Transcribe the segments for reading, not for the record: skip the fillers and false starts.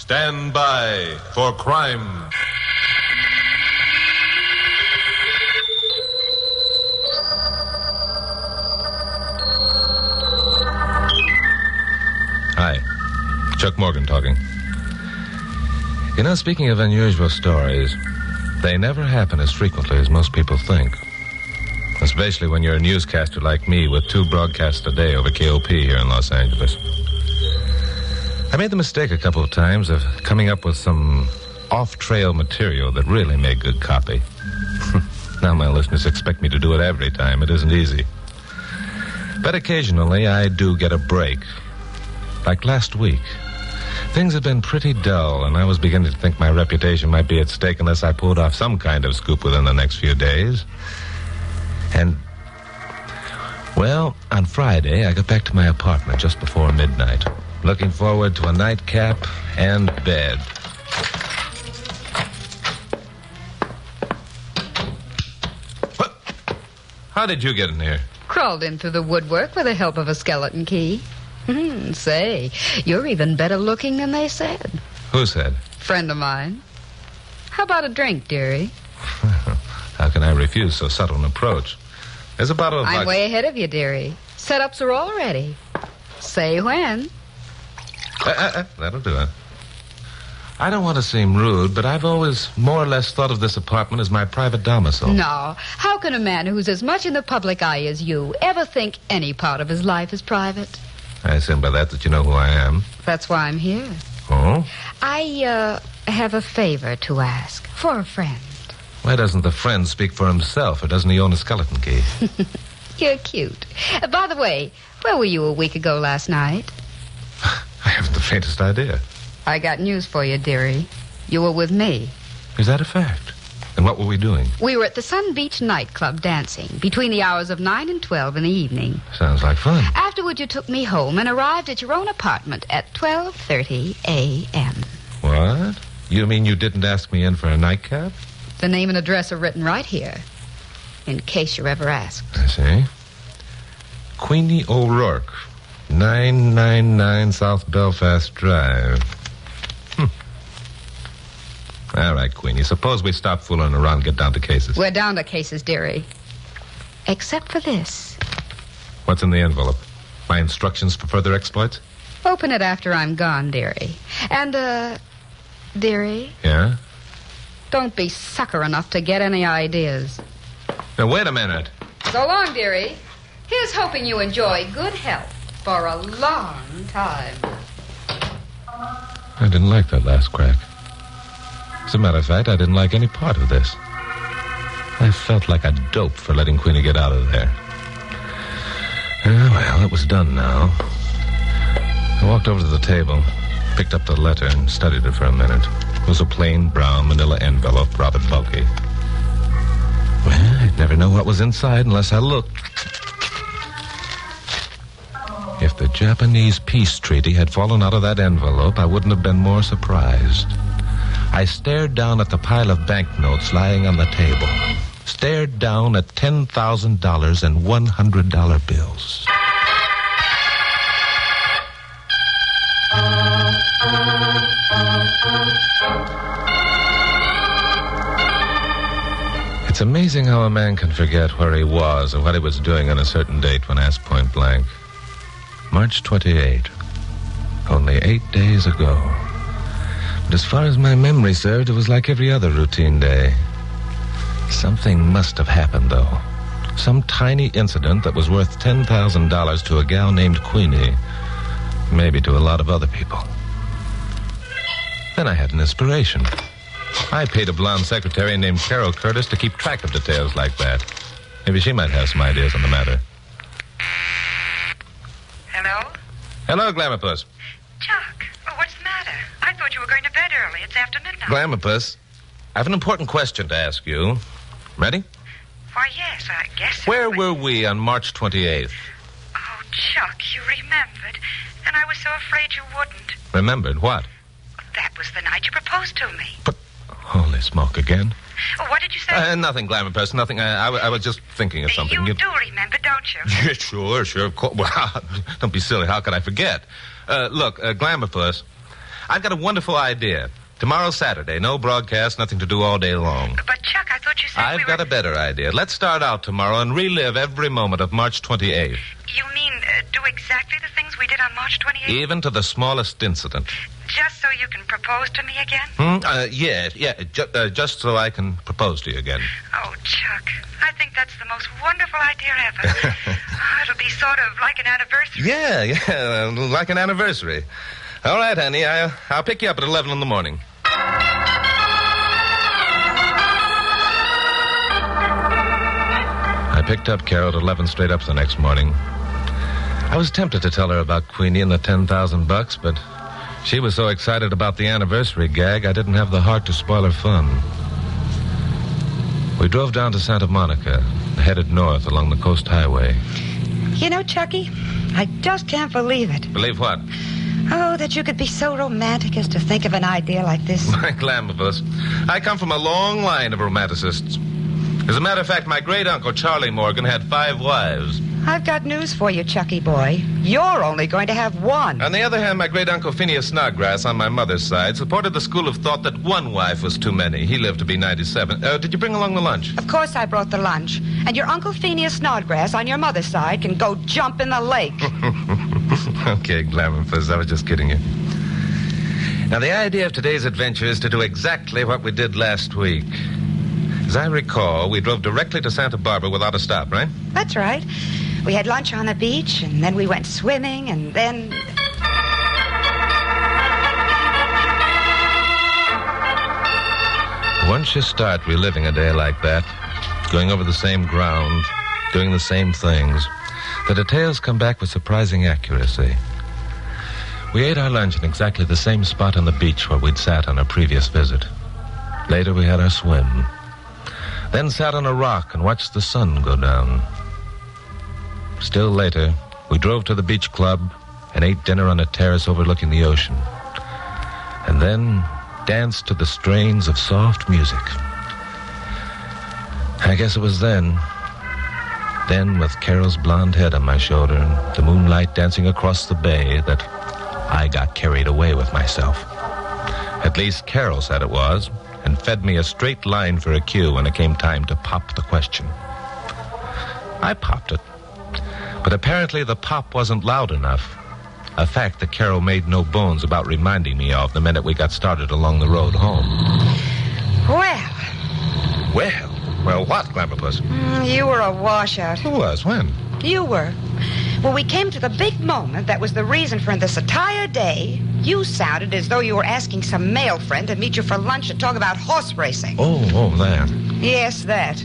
Stand by for crime. Hi, Chuck Morgan talking. You know, speaking of unusual stories, they never happen as frequently as most people think. Especially when you're a newscaster like me with 2 broadcasts a day over KOP here in Los Angeles. I made the mistake a couple of times of coming up with some off-trail material that really made good copy. Now my listeners expect me to do it every time. It isn't easy. But occasionally I do get a break. Like last week. Things had been pretty dull, and I was beginning to think my reputation might be at stake unless I pulled off some kind of scoop within the next few days. And, well, on Friday, I got back to my apartment just before midnight, looking forward to a nightcap and bed. What? How did you get in here? Crawled in through the woodwork with the help of a skeleton key. Say, you're even better looking than they said. Who said? Friend of mine. How about a drink, dearie? How can I refuse so subtle an approach? There's a bottle of I'm way ahead of you, dearie. Setups are all ready. Say when. That'll do it. I don't want to seem rude, but I've always more or less thought of this apartment as my private domicile. No. How can a man who's as much in the public eye as you ever think any part of his life is private? I assume by that you know who I am. That's why I'm here. Oh? I have a favor to ask for a friend. Why doesn't the friend speak for himself, or doesn't he own a skeleton key? You're cute. By the way, where were you a week ago last night? I haven't the faintest idea. I got news for you, dearie. You were with me. Is that a fact? And what were we doing? We were at the Sun Beach nightclub dancing between the hours of 9 and 12 in the evening. Sounds like fun. Afterward, you took me home and arrived at your own apartment at 12:30 a.m. What? You mean you didn't ask me in for a nightcap? The name and address are written right here, in case you're ever asked. I see. Queenie O'Rourke, 999 South Belfast Drive. All right, Queenie, suppose we stop fooling around and get down to cases. We're down to cases, dearie. Except for this. What's in the envelope? My instructions for further exploits? Open it after I'm gone, dearie. And, dearie? Yeah? Don't be sucker enough to get any ideas. Now, wait a minute. So long, dearie. Here's hoping you enjoy good health for a long time. I didn't like that last crack. As a matter of fact, I didn't like any part of this. I felt like a dope for letting Queenie get out of there. Well, it was done now. I walked over to the table, picked up the letter, and studied it for a minute. It was a plain brown manila envelope, rather bulky. Well, I'd never know what was inside unless I looked. If the Japanese peace treaty had fallen out of that envelope, I wouldn't have been more surprised. I stared down at the pile of banknotes lying on the table. Stared down at $10,000 and $100 bills. It's amazing how a man can forget where he was or what he was doing on a certain date when asked point blank. March 28. Only 8 days ago. But as far as my memory served, it was like every other routine day. Something must have happened, though. Some tiny incident that was worth $10,000 to a gal named Queenie. Maybe to a lot of other people. Then I had an inspiration. I paid a blonde secretary named Carol Curtis to keep track of details like that. Maybe she might have some ideas on the matter. Hello? Hello, Glamourpuss. Chuck, what's the matter? I thought you were going to bed early. It's after midnight. Glamourpuss, I have an important question to ask you. Ready? Why, yes, I guess so. Where were we on March 28th? Oh, Chuck, you remembered. And I was so afraid you wouldn't. Remembered what? That was the night you proposed to me. But, holy smoke again. What did you say? Nothing, Glamourpuss, nothing. I was just thinking of something. You do remember, don't you? Yeah, sure, of course. Well, don't be silly. How could I forget? Look, Glamourpuss, I've got a wonderful idea. Tomorrow's Saturday. No broadcast, nothing to do all day long. But, Chuck, I thought you said I've got a better idea. Let's start out tomorrow and relive every moment of March 28th. You mean do exactly the things we did on March 28th? Even to the smallest incident. Just so you can propose to me again? Just so I can propose to you again. Oh, Chuck, I think that's the most wonderful idea ever. It'll be sort of like an anniversary. Yeah, like an anniversary. All right, honey, I'll pick you up at 11 in the morning. I picked up Carol at 11 straight up the next morning. I was tempted to tell her about Queenie and the $10,000, but she was so excited about the anniversary gag, I didn't have the heart to spoil her fun. We drove down to Santa Monica, headed north along the Coast Highway. You know, Chucky, I just can't believe it. Believe what? Oh, that you could be so romantic as to think of an idea like this. My Glamorbus. I come from a long line of romanticists. As a matter of fact, my great-uncle, Charlie Morgan, had 5 wives. I've got news for you, Chucky boy. You're only going to have one. On the other hand, my great-uncle Phineas Snodgrass, on my mother's side, supported the school of thought that one wife was too many. He lived to be 97. Did you bring along the lunch? Of course I brought the lunch. And your Uncle Phineas Snodgrass, on your mother's side, can go jump in the lake. Okay, Glamourpuss, I was just kidding you. Now, the idea of today's adventure is to do exactly what we did last week. As I recall, we drove directly to Santa Barbara without a stop, right? That's right. We had lunch on the beach, and then we went swimming, and then... Once you start reliving a day like that, going over the same ground, doing the same things, the details come back with surprising accuracy. We ate our lunch in exactly the same spot on the beach where we'd sat on our previous visit. Later, we had our swim. Then sat on a rock and watched the sun go down. Still later, we drove to the beach club and ate dinner on a terrace overlooking the ocean. And then danced to the strains of soft music. I guess it was then, with Carol's blonde head on my shoulder and the moonlight dancing across the bay, that I got carried away with myself. At least Carol said it was, and fed me a straight line for a cue when it came time to pop the question. I popped it. But apparently the pop wasn't loud enough. A fact that Carol made no bones about reminding me of the minute we got started along the road home. Well, what, Glamourpuss? You were a washout. Who was? When? You were. When we came to the big moment that was the reason for this entire day, you sounded as though you were asking some male friend to meet you for lunch and talk about horse racing. Oh, that. Yes, that.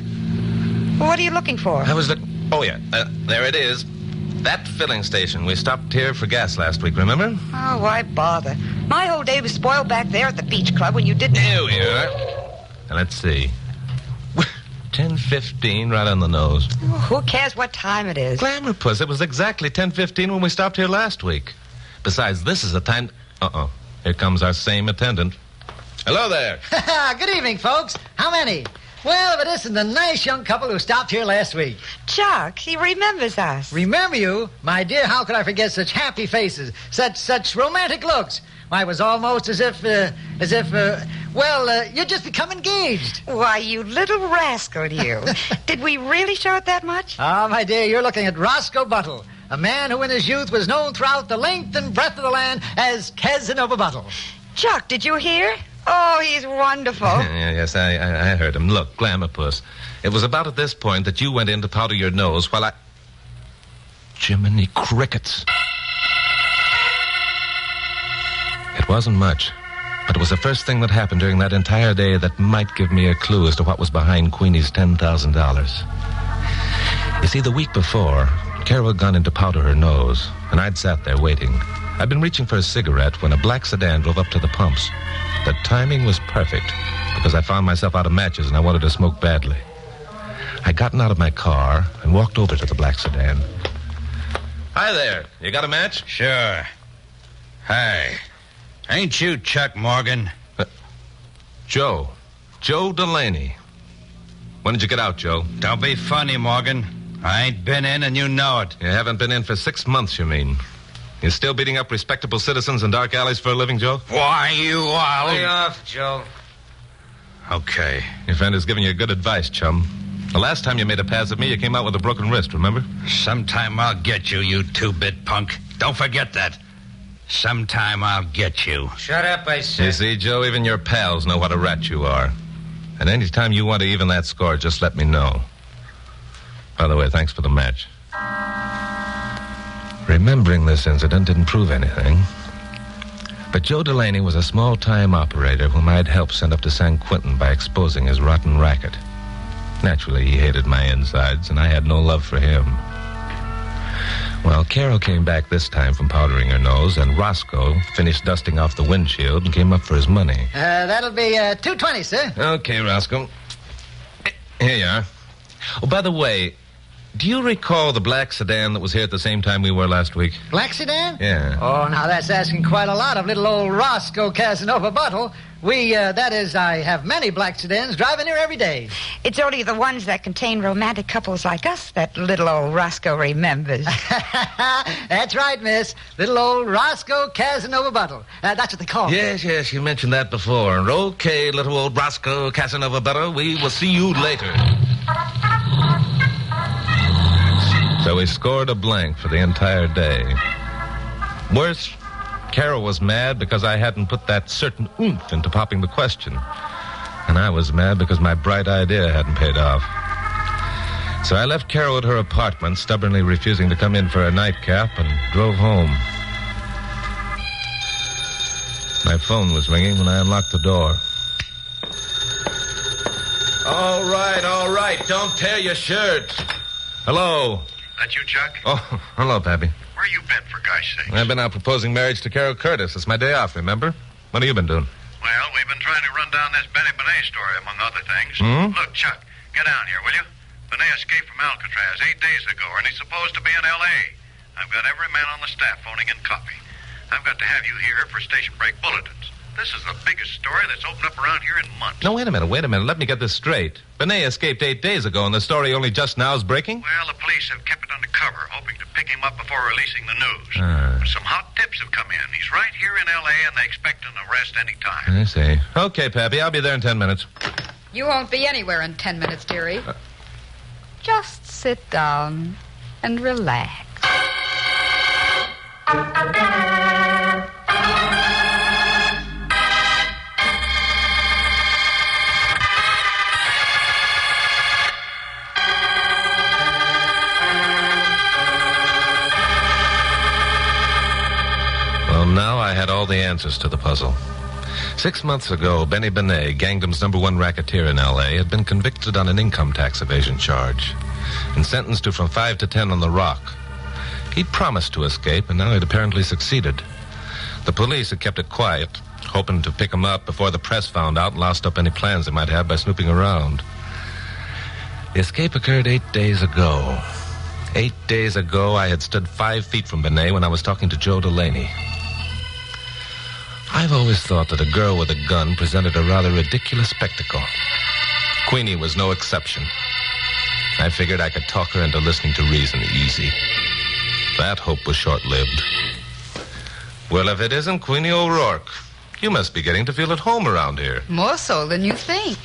What are you looking for? I was Oh, yeah. There it is. That filling station. We stopped here for gas last week, remember? Oh, why bother? My whole day was spoiled back there at the beach club when you didn't... Here we are. Now, let's see. 10:15, right on the nose. Oh, who cares what time it is? Glamourpuss, it was exactly 10:15 when we stopped here last week. Besides, this is a time... Here comes our same attendant. Hello there. Good evening, folks. How many? Well, but this is the nice young couple who stopped here last week. Chuck, he remembers us. Remember you? My dear, how could I forget such happy faces, such romantic looks? Why, it was almost as if, you'd just become engaged. Why, you little rascal, you. Did we really show it that much? Ah, my dear, you're looking at Roscoe Buttle, a man who in his youth was known throughout the length and breadth of the land as Casanova Buttle. Chuck, did you hear? Oh, he's wonderful. Yes, I heard him. Look, Glamourpuss, it was about at this point that you went in to powder your nose while I... Jiminy crickets. It wasn't much, but it was the first thing that happened during that entire day that might give me a clue as to what was behind Queenie's $10,000. You see, the week before, Carol had gone in to powder her nose, and I'd sat there waiting. I'd been reaching for a cigarette when a black sedan drove up to the pumps. The timing was perfect, because I found myself out of matches and I wanted to smoke badly. I'd gotten out of my car and walked over to the black sedan. Hi there. You got a match? Sure. Hi. Ain't you Chuck Morgan? Joe Delaney. When did you get out, Joe? Don't be funny, Morgan. I ain't been in and you know it. You haven't been in for 6 months, you mean? You still beating up respectable citizens in dark alleys for a living, Joe? Why, you all... Lay off, Joe. Okay. Your friend is giving you good advice, chum. The last time you made a pass at me, you came out with a broken wrist, remember? Sometime I'll get you, you two-bit punk. Don't forget that. Sometime I'll get you. Shut up, I said. You see, Joe, even your pals know what a rat you are. And any time you want to even that score, just let me know. By the way, thanks for the match. Remembering this incident didn't prove anything. But Joe Delaney was a small-time operator whom I'd helped send up to San Quentin by exposing his rotten racket. Naturally, he hated my insides, and I had no love for him. Well, Carol came back this time from powdering her nose, and Roscoe finished dusting off the windshield and came up for his money. That'll be $2.20, sir. Okay, Roscoe. Here you are. Oh, by the way, do you recall the black sedan that was here at the same time we were last week? Black sedan? Yeah. Oh, now that's asking quite a lot of little old Roscoe Casanova Buttle. I have many black sedans driving here every day. It's only the ones that contain romantic couples like us that little old Roscoe remembers. That's right, miss. Little old Roscoe Casanova Buttle. That's what they call it. Yes, you mentioned that before. Okay, little old Roscoe Casanova Butler, we will see you later. So we scored a blank for the entire day. Worse, Carol was mad because I hadn't put that certain oomph into popping the question. And I was mad because my bright idea hadn't paid off. So I left Carol at her apartment, stubbornly refusing to come in for a nightcap, and drove home. My phone was ringing when I unlocked the door. All right. Don't tear your shirt. Hello. That you, Chuck? Oh, hello, Pappy. Where you been, for gosh sakes? I've been out proposing marriage to Carol Curtis. It's my day off, remember? What have you been doing? Well, we've been trying to run down this Benny Benet story, among other things. Look, Chuck, get down here, will you? Benet escaped from Alcatraz 8 days ago, and he's supposed to be in L.A. I've got every man on the staff phoning in copy. I've got to have you here for station break bulletins. This is the biggest story that's opened up around here in months. No, wait a minute. Let me get this straight. Benet escaped 8 days ago, and the story only just now is breaking? Well, the police have kept it under cover, hoping to pick him up before releasing the news. But some hot tips have come in. He's right here in L.A., and they expect an arrest any time. I see. Okay, Pappy, I'll be there in 10 minutes. You won't be anywhere in 10 minutes, dearie. Just sit down and relax. Now I had all the answers to the puzzle. 6 months ago, Benny Benet, Gangdom's #1 racketeer in L.A., had been convicted on an income tax evasion charge and sentenced to from 5 to 10 on the rock. He'd promised to escape, and now he'd apparently succeeded. The police had kept it quiet, hoping to pick him up before the press found out and lost up any plans they might have by snooping around. The escape occurred 8 days ago. 8 days ago, I had stood 5 feet from Benet when I was talking to Joe Delaney. I've always thought that a girl with a gun presented a rather ridiculous spectacle. Queenie was no exception. I figured I could talk her into listening to reason easy. That hope was short-lived. Well, if it isn't Queenie O'Rourke, you must be getting to feel at home around here. More so than you think.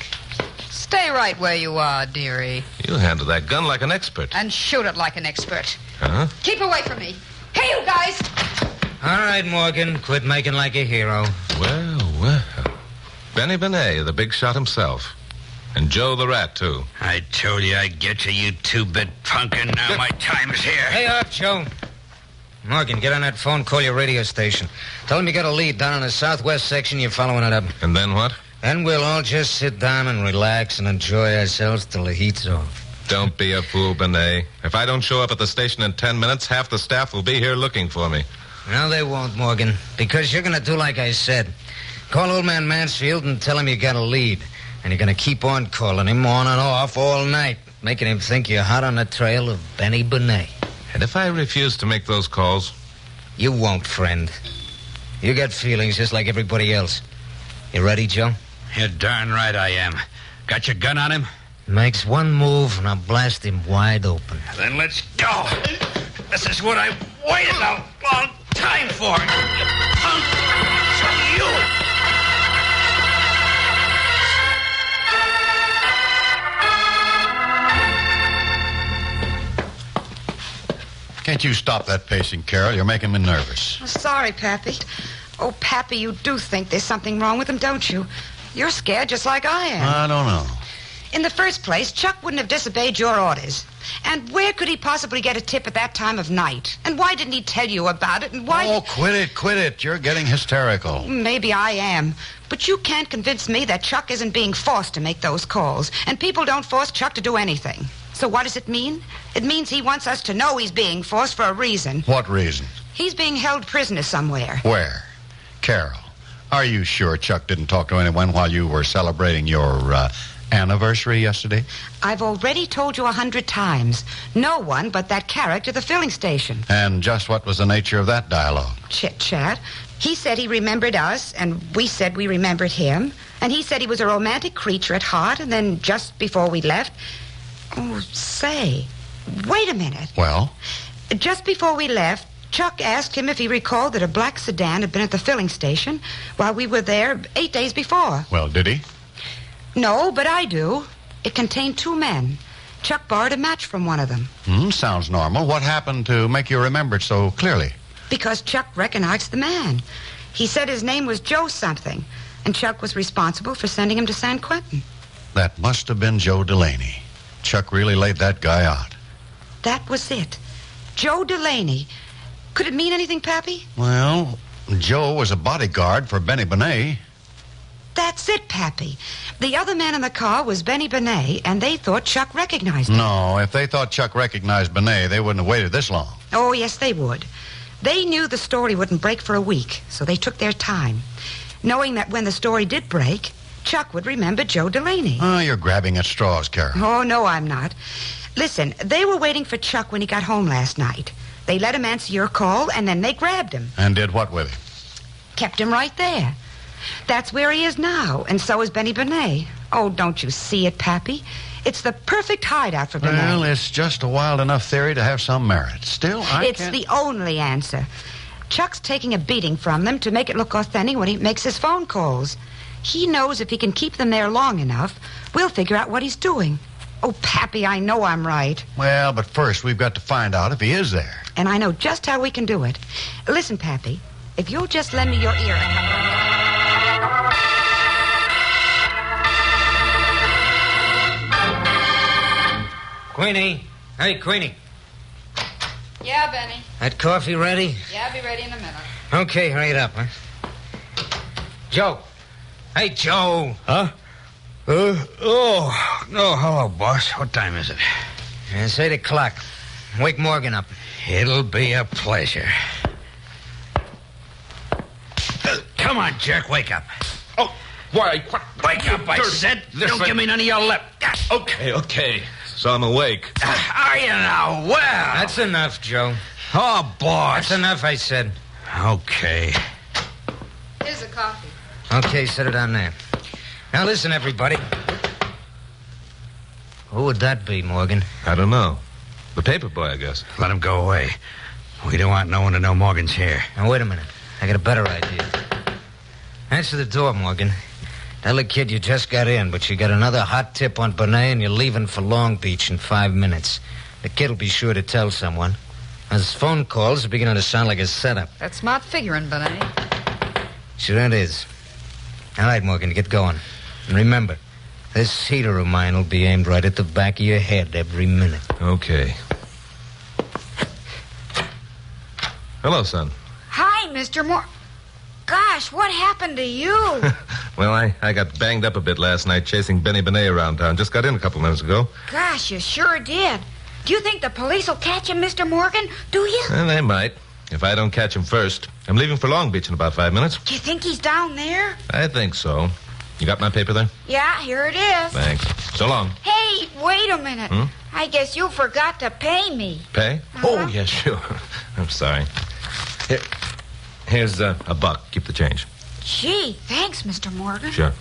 Stay right where you are, dearie. You handle that gun like an expert. And shoot it like an expert. Huh? Keep away from me. Hey, you guys! All right, Morgan, quit making like a hero. Well. Benny Benet, the big shot himself. And Joe the Rat, too. I told you I'd get you two-bit punk, and now my time is here. Hey up, Joe. Morgan, get on that phone, call your radio station. Tell them you got a lead down in the southwest section, you're following it up. And then what? Then we'll all just sit down and relax and enjoy ourselves till the heat's off. Don't be a fool, Benet. If I don't show up at the station in 10 minutes, half the staff will be here looking for me. No, they won't, Morgan, because you're going to do like I said. Call old man Mansfield and tell him you got a lead. And you're going to keep on calling him on and off all night, making him think you're hot on the trail of Benny Benet. And if I refuse to make those calls? You won't, friend. You got feelings just like everybody else. You ready, Joe? You're darn right I am. Got your gun on him? Makes one move and I'll blast him wide open. Then let's go. This is what I waited a long time time for it. Punk! So you... Can't you stop that pacing, Carol? You're making me nervous. Oh, sorry, Pappy. Oh, Pappy, you do think there's something wrong with him, don't you? You're scared just like I am. I don't know. In the first place, Chuck wouldn't have disobeyed your orders. And where could he possibly get a tip at that time of night? And why didn't he tell you about it? And why... Oh, quit it. You're getting hysterical. Maybe I am. But you can't convince me that Chuck isn't being forced to make those calls. And people don't force Chuck to do anything. So what does it mean? It means he wants us to know he's being forced for a reason. What reason? He's being held prisoner somewhere. Where? Carol, are you sure Chuck didn't talk to anyone while you were celebrating your anniversary yesterday? I've already told you 100 times. No one but that character at the filling station. And just what was the nature of that dialogue? Chit-chat. He said he remembered us, and we said we remembered him. And he said he was a romantic creature at heart, and then just before we left... Oh, say, wait a minute. Well? Just before we left, Chuck asked him if he recalled that a black sedan had been at the filling station while we were there 8 days before. Well, did he? No, but I do. It contained 2 men. Chuck borrowed a match from one of them. Sounds normal. What happened to make you remember it so clearly? Because Chuck recognized the man. He said his name was Joe something, and Chuck was responsible for sending him to San Quentin. That must have been Joe Delaney. Chuck really laid that guy out. That was it. Joe Delaney. Could it mean anything, Pappy? Well, Joe was a bodyguard for Benny Benet. That's it, Pappy. The other man in the car was Benny Benet, and they thought Chuck recognized him. No, if they thought Chuck recognized Benet, they wouldn't have waited this long. Oh, yes, they would. They knew the story wouldn't break for a week, so they took their time, knowing that when the story did break, Chuck would remember Joe Delaney. Oh, you're grabbing at straws, Carol. Oh, no, I'm not. Listen, they were waiting for Chuck when he got home last night. They let him answer your call, and then they grabbed him. And did what with him? Kept him right there. That's where he is now, and so is Benny Benet. Oh, don't you see it, Pappy? It's the perfect hideout for Benet. Well, it's just a wild enough theory to have some merit. Still, It's the only answer. Chuck's taking a beating from them to make it look authentic when he makes his phone calls. He knows if he can keep them there long enough, we'll figure out what he's doing. Oh, Pappy, I know I'm right. Well, but first we've got to find out if he is there. And I know just how we can do it. Listen, Pappy, if you'll just lend me your ear a couple of minutes. Queenie. Hey, Queenie. Yeah, Benny. That coffee ready? Yeah, I'll be ready in a minute. Okay, hurry it up, huh? Joe. Hey, Joe. Huh? No, hello, boss. What time is it? It's 8 o'clock. Wake Morgan up. It'll be a pleasure. Come on, Jack, wake up. Oh, why? What? Wake up, I said. Don't give me none of your lip. Okay. So I'm awake. Are you now? Well. That's enough, Joe. Oh, boss. That's enough, I said. Okay. Here's the coffee. Okay, set it down there. Now listen, everybody. Who would that be, Morgan? I don't know. The paper boy, I guess. Let him go away. We don't want no one to know Morgan's here. Now, wait a minute. I got a better idea. Answer the door, Morgan. Tell the kid you just got in, but you got another hot tip on Benet and you're leaving for Long Beach in 5 minutes. The kid will be sure to tell someone. His phone calls are beginning to sound like a setup. That's smart figuring, Benet. Sure it is. All right, Morgan, get going. And remember, this heater of mine will be aimed right at the back of your head every minute. Okay. Hello, son. Hi, Mr. Moore. Gosh, what happened to you? Well, I got banged up a bit last night chasing Benny Benet around town. Just got in a couple minutes ago. Gosh, you sure did. Do you think the police will catch him, Mr. Morgan? Do you? Well, they might. If I don't catch him first. I'm leaving for Long Beach in about 5 minutes. Do you think he's down there? I think so. You got my paper there? Yeah, here it is. Thanks. So long. Hey, wait a minute. I guess you forgot to pay me. Pay? Oh, yeah, sure. I'm sorry. Here's a buck. Keep the change. Gee, thanks, Mr. Morgan. Sure.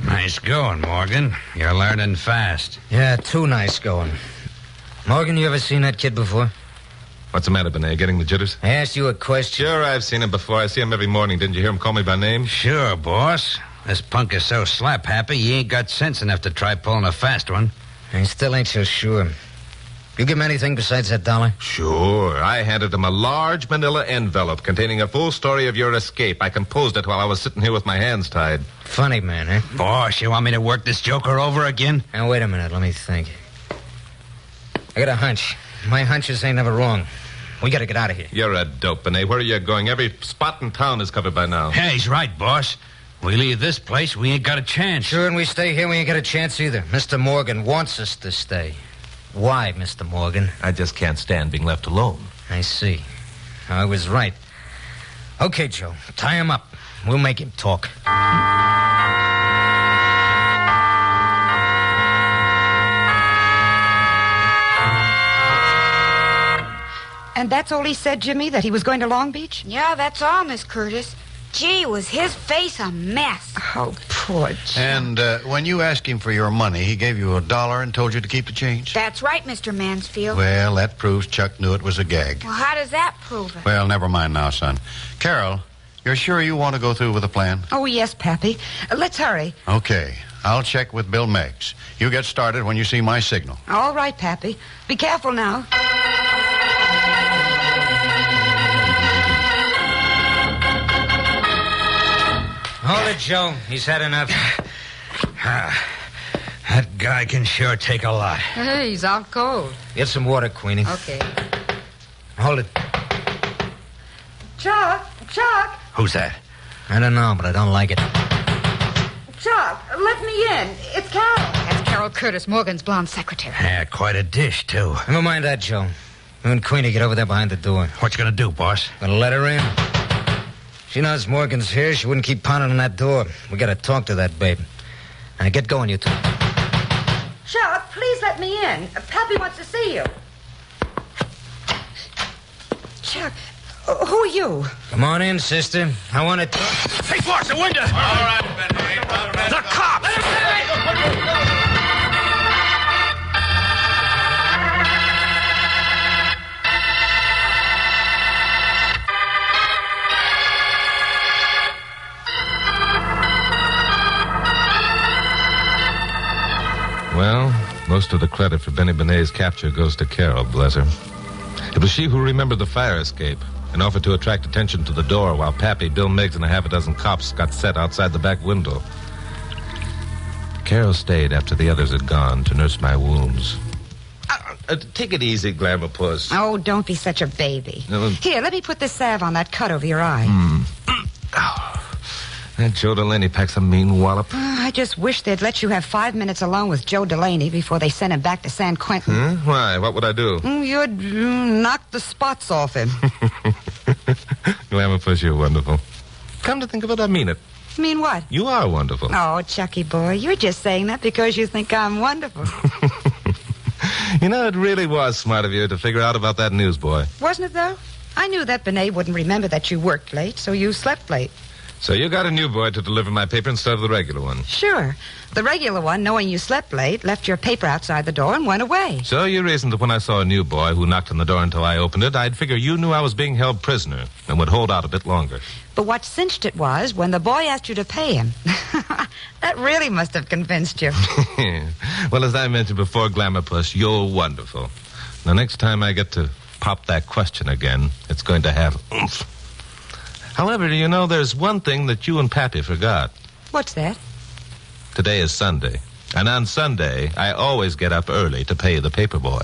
Nice going, Morgan. You're learning fast. Yeah, too nice going. Morgan, you ever seen that kid before? What's the matter, Benet? Getting the jitters? I asked you a question. Sure, I've seen him before. I see him every morning. Didn't you hear him call me by name? Sure, boss. This punk is so slap-happy, he ain't got sense enough to try pulling a fast one. I still ain't so sure. You give him anything besides that $1? Sure. I handed him a large manila envelope containing a full story of your escape. I composed it while I was sitting here with my hands tied. Funny man, eh? Boss, you want me to work this joker over again? Now, wait a minute. Let me think. I got a hunch. My hunches ain't never wrong. We gotta get out of here. You're a dope, Benet. Where are you going? Every spot in town is covered by now. Yeah, he's right, boss. We leave this place, we ain't got a chance. Sure, and we stay here, we ain't got a chance either. Mr. Morgan wants us to stay. Why, Mr. Morgan? I just can't stand being left alone. I see. I was right. Okay, Joe, tie him up. We'll make him talk. And that's all he said, Jimmy, that he was going to Long Beach? Yeah, that's all, Miss Curtis. Gee, was his face a mess. Oh, poor Jack. And when you asked him for your money, he gave you $1 and told you to keep the change? That's right, Mr. Mansfield. Well, that proves Chuck knew it was a gag. Well, how does that prove it? Well, never mind now, son. Carol, you're sure you want to go through with the plan? Oh, yes, Pappy. Let's hurry. Okay. I'll check with Bill Miggs. You get started when you see my signal. All right, Pappy. Be careful now. Hold it, Joe. He's had enough. That guy can sure take a lot. Hey, he's out cold. Get some water, Queenie. Okay. Hold it. Chuck! Who's that? I don't know, but I don't like it. Chuck, let me in. It's Carol. That's Carol Curtis, Morgan's blonde secretary. Yeah, quite a dish, too. Never mind that, Joe. You and Queenie get over there behind the door. What you gonna do, boss? Gonna let her in? She knows Morgan's here. She wouldn't keep pounding on that door. We gotta talk to that babe. Now, get going, you two. Chuck, please let me in. Pappy wants to see you. Chuck, who are you? Come on in, sister. I want to talk. Hey, boss, the window! All right, Benny. The cops! Well, most of the credit for Benny Benet's capture goes to Carol, bless her. It was she who remembered the fire escape and offered to attract attention to the door while Pappy, Bill Miggs, and a half a dozen cops got set outside the back window. Carol stayed after the others had gone to nurse my wounds. Take it easy, Glamour Puss. Oh, don't be such a baby. No, Here, let me put this salve on that cut over your eye. That Joe Delaney packs a mean wallop. I just wish they'd let you have 5 minutes alone with Joe Delaney before they sent him back to San Quentin. Why? What would I do? You'd knock the spots off him. Glamour Puss, you're wonderful. Come to think of it, I mean it. Mean what? You are wonderful. Oh, Chucky boy, you're just saying that because you think I'm wonderful. You know, it really was smart of you to figure out about that newsboy. Wasn't it, though? I knew that Benet wouldn't remember that you worked late, so you slept late. So you got a new boy to deliver my paper instead of the regular one. Sure. The regular one, knowing you slept late, left your paper outside the door and went away. So you reasoned that when I saw a new boy who knocked on the door until I opened it, I'd figure you knew I was being held prisoner and would hold out a bit longer. But what cinched it was when the boy asked you to pay him. That really must have convinced you. Well, as I mentioned before, Glamour Puss, you're wonderful. The next time I get to pop that question again, it's going to have oomph. However, you know, there's one thing that you and Pappy forgot. What's that? Today is Sunday. And on Sunday, I always get up early to pay the paper boy.